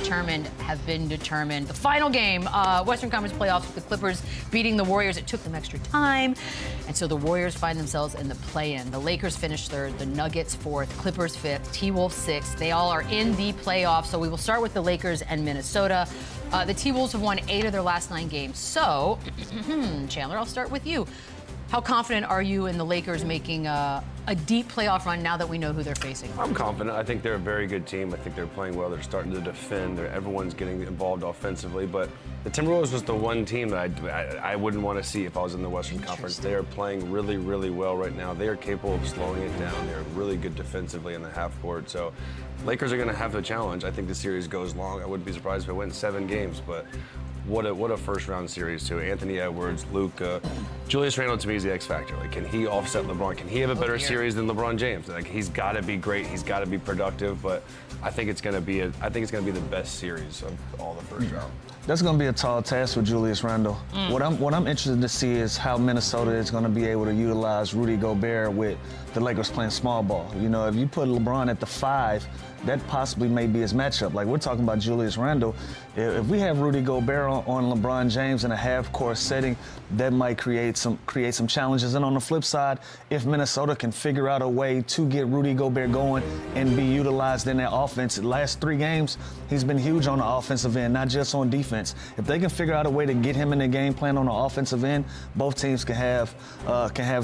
determined have been determined. The final game, Western Conference playoffs with the Clippers beating the Warriors. It took them extra time. And so the Warriors find themselves in the play-in. The Lakers finished third, the Nuggets fourth, Clippers fifth, T-Wolves sixth. They all are in the playoffs. So we will start with the Lakers and Minnesota. The T-Wolves have won 8 of their last 9 games. So, Chandler, I'll start with you. How confident are you in the Lakers making a deep playoff run now that we know who they're facing? I'm confident. I think they're a very good team. I think they're playing well. They're starting to defend. Everyone's getting involved offensively. But the Timberwolves was the one team that I wouldn't want to see if I was in the Western Conference. They are playing really, really well right now. They are capable of slowing it down. They're really good defensively in the half court. So Lakers are going to have the challenge. I think the series goes long. I wouldn't be surprised if it went 7 games. But what a first-round series, too. Anthony Edwards, Luka. Julius Randle, to me, is the X factor. Like, can he offset LeBron? Can he have a better series than LeBron James? Like, he's got to be great. He's got to be productive. But I think it's going to be the best series of all the first round. That's going to be a tall task with Julius Randle. What I'm interested to see is how Minnesota is going to be able to utilize Rudy Gobert with the Lakers playing small ball. You know, if you put LeBron at the 5, that possibly may be his matchup. Like, we're talking about Julius Randle. If we have Rudy Gobert on LeBron James in a half-court setting, that might create some challenges. And on the flip side, if Minnesota can figure out a way to get Rudy Gobert going and be utilized in that offense, the last 3 games, he's been huge on the offensive end, not just on defense. If they can figure out a way to get him in the game plan on the offensive end, both teams can have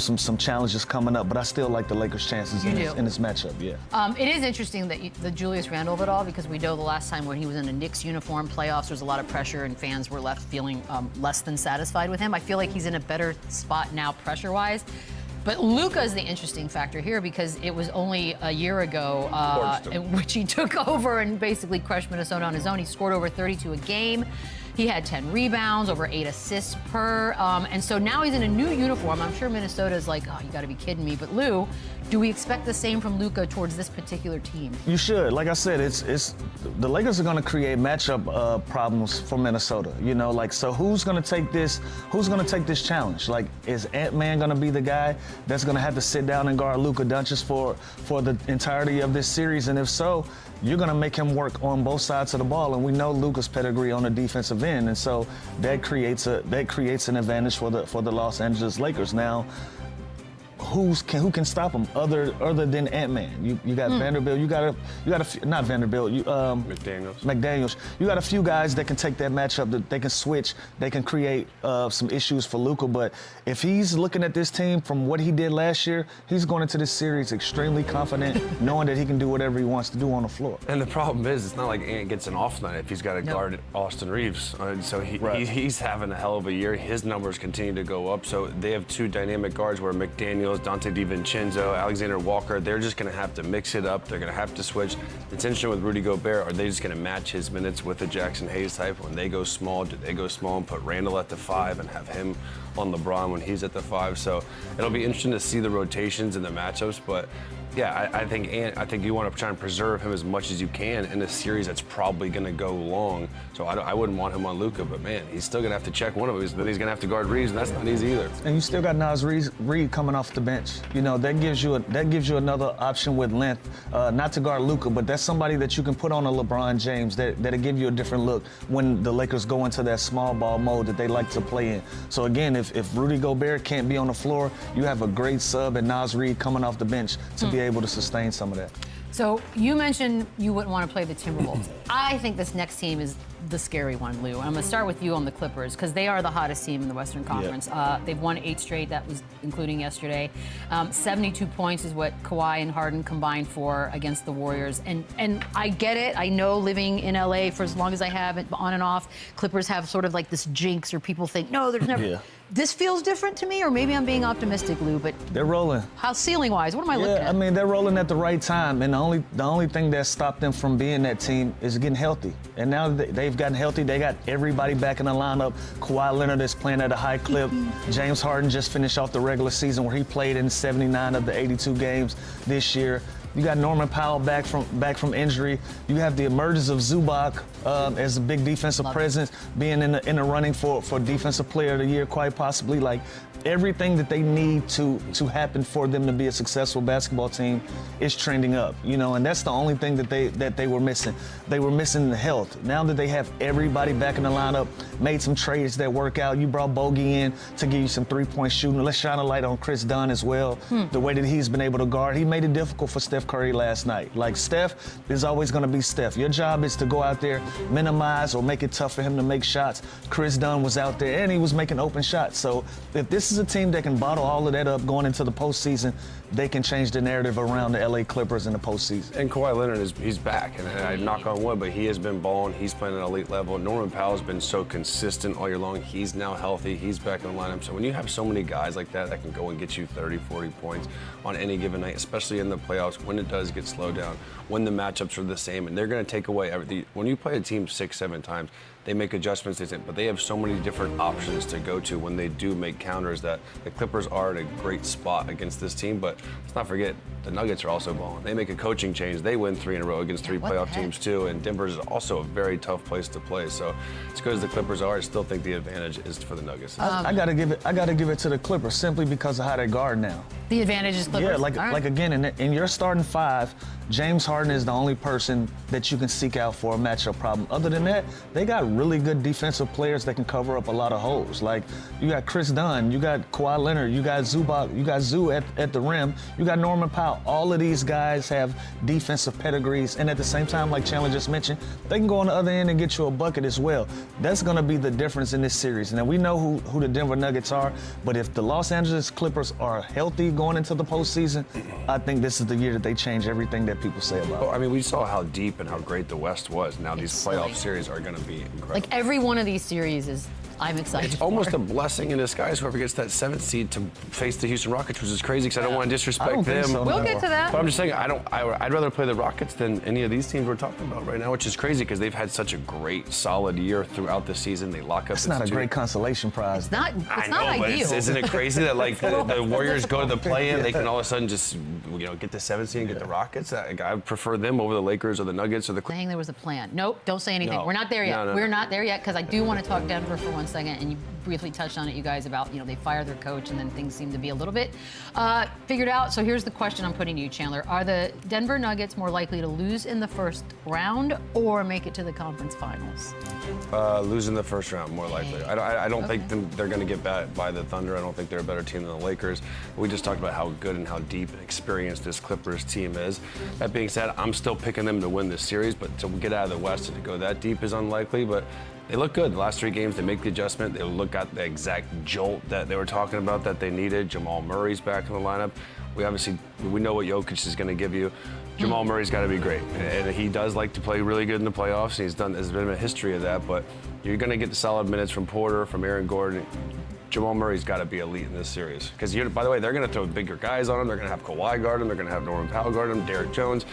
some challenges coming up. But I still like the Lakers' chances in this matchup. Yeah. It is interesting that the Julius Randle of it all, because we know the last time when he was in a Knicks uniform playoffs, there was a lot of pressure and fans were left feeling less than satisfied with him. I feel like he's in a better spot now pressure-wise. But Luka is the interesting factor here because it was only a year ago in which he took over and basically crushed Minnesota on his own. He scored over 32 a game. He had 10 rebounds, over 8 assists per. And so now he's in a new uniform. I'm sure Minnesota's like, oh, you got to be kidding me. But Lou, do we expect the same from Luka towards this particular team? You should. Like I said, it's the Lakers are going to create matchup problems for Minnesota. You know, like, so who's going to take this? Who's going to take this challenge? Like, is Ant-Man going to be the guy that's going to have to sit down and guard Luka Doncic for the entirety of this series? And if so, you're going to make him work on both sides of the ball, and we know Luka's pedigree on the defensive end, and so that creates an advantage for the Los Angeles Lakers. Now, who can stop him other than Ant-Man? You got Vanderbilt. You got not Vanderbilt. McDaniels. You got a few guys that can take that matchup. That they can switch. They can create some issues for Luka. But if he's looking at this team from what he did last year, he's going into this series extremely confident, knowing that he can do whatever he wants to do on the floor. And the problem is, it's not like Ant gets an off night if he's got to guard Austin Reeves. So he's having a hell of a year. His numbers continue to go up. So they have 2 dynamic guards where McDaniels, Dante DiVincenzo, Alexander Walker, they're just going to have to mix it up. They're going to have to switch. It's interesting with Rudy Gobert. Are they just going to match his minutes with the Jackson Hayes type? When they go small, do they go small and put Randle at the 5 and have him on LeBron when he's at the 5? So it'll be interesting to see the rotations and the matchups. But yeah, I think you want to try and preserve him as much as you can in a series that's probably going to go long. So I wouldn't want him on Luka, but man, he's still going to have to check one of them. Then he's going to have to guard Reeves, and that's not easy either. And you still got Naz Reid coming off the bench. You know, that gives you another option with length, not to guard Luka, but that's somebody that you can put on a LeBron James that'll give you a different look when the Lakers go into that small ball mode that they like to play in. So again, if Rudy Gobert can't be on the floor, you have a great sub and Naz Reid coming off the bench to be able to sustain some of that. So you mentioned you wouldn't want to play the Timberwolves. I think this next team is the scary one, Lou. I'm going to start with you on the Clippers because they are the hottest team in the Western Conference. Yep. They've won 8 straight. That was including yesterday. 72 points is what Kawhi and Harden combined for against the Warriors. And I get it. I know living in LA for as long as I have, on and off, Clippers have sort of like this jinx or people think, no, there's never... Yeah. This feels different to me, or maybe I'm being optimistic, Lou, but... They're rolling. How ceiling-wise? What am I looking at? Yeah, I mean, they're rolling at the right time, and the only thing that stopped them from being that team is getting healthy. And now they've gotten healthy. They got everybody back in the lineup. Kawhi Leonard is playing at a high clip. James Harden just finished off the regular season where he played in 79 of the 82 games this year. You got Norman Powell back from injury. You have the emergence of Zubac as a big defensive presence, being in the running for Defensive Player of the Year, quite possibly. Like, everything that they need to happen for them to be a successful basketball team is trending up, you know, and that's the only thing that they were missing. They were missing the health. Now that they have everybody back in the lineup, made some trades that work out. You brought Bogey in to give you some three-point shooting. Let's shine a light on Chris Dunn as well. The way that he's been able to guard, he made it difficult for Steph Curry last night. Like, Steph is always going to be Steph. Your job is to go out there, minimize or make it tough for him to make shots. Chris Dunn was out there and he was making open shots. So if this is a team that can bottle all of that up going into the postseason, they can change the narrative around the LA Clippers in the postseason. And Kawhi Leonard he's back, and I knock on wood, but he has been balling. He's playing at an elite level. Norman Powell's been so consistent all year long. He's now healthy. He's back in the lineup. So when you have so many guys like that can go and get you 30, 40 points on any given night, especially in the playoffs, when it does get slowed down, when the matchups are the same, and they're going to take away everything. When you play a team 6, 7 times, they make adjustments, but they have so many different options to go to when they do make counters that the Clippers are in a great spot against this team. But let's not forget, the Nuggets are also balling. They make a coaching change. They win 3 in a row against 3 playoff teams too, and Denver is also a very tough place to play. So as good as the Clippers are, I still think the advantage is for the Nuggets. I gotta give it to the Clippers simply because of how they guard now. The advantage is Clippers. Yeah, like again, in your starting 5, James Harden is the only person that you can seek out for a matchup problem. Other than that, they got really good defensive players that can cover up a lot of holes. Like, you got Chris Dunn, you got Kawhi Leonard, you got Zubac, you got Zoo at the rim, you got Norman Powell. All of these guys have defensive pedigrees, and at the same time, like Chandler just mentioned, they can go on the other end and get you a bucket as well. That's going to be the difference in this series. Now, we know who the Denver Nuggets are, but if the Los Angeles Clippers are healthy going into the postseason, I think this is the year that they change everything that people say about it. Well, I mean, we saw how deep and how great the West was. Now these playoff series are going to be incredible. Like, every one of these series is, I'm excited It's almost a blessing in disguise whoever gets that 7th seed to face the Houston Rockets, which is crazy because I don't want to disrespect them. So, we'll get to that. But I'm just saying, I'd rather play the Rockets than any of these teams we're talking about right now, which is crazy because they've had such a great, solid year throughout the season. They lock up. It's not a great consolation prize. It's not ideal. But isn't it crazy that like the Warriors go to the play-in, they can all of a sudden just get the 7th seed and get the Rockets? I prefer them over the Lakers or the Nuggets or the. Saying there was a plan. Nope, don't say anything. No. We're not there yet. No. We're not there yet because I do want to talk Denver for 1 second, and you briefly touched on it, you guys, about they fired their coach and then things seem to be a little bit figured out. So here's the question I'm putting to you, Chandler. Are the Denver Nuggets more likely to lose in the first round or make it to the conference finals? Losing the first round, more likely. I don't think they're going to get by the Thunder. I don't think they're a better team than the Lakers. We just talked about how good and how deep and experienced this Clippers team is. That being said, I'm still picking them to win this series, but to get out of the West and to go that deep is unlikely. But they look good. The last 3 games, they make the adjustment. They look at the exact jolt that they were talking about that they needed. Jamal Murray's back in the lineup. We know what Jokic is going to give you. Jamal Murray's got to be great, and he does like to play really good in the playoffs. There's been a history of that, but you're going to get the solid minutes from Porter, from Aaron Gordon. Jamal Murray's got to be elite in this series. Because, by the way, they're going to throw bigger guys on him. They're going to have Kawhi guard him. They're going to have Norman Powell guard him, Derek Jones.